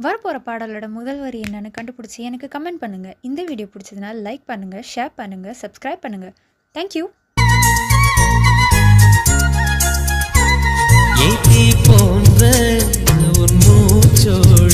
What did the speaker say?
வரப்போகிற பாடலோட முதல் வரி என்னன்னு கண்டுபிடிச்சி எனக்கு கமெண்ட் பண்ணுங்கள். இந்த வீடியோ பிடிச்சதுனால லைக் பண்ணுங்கள், ஷேர் பண்ணுங்கள், சப்ஸ்கிரைப் பண்ணுங்கள். தேங்க்யூ. போன்ற உன் மூச்சோடு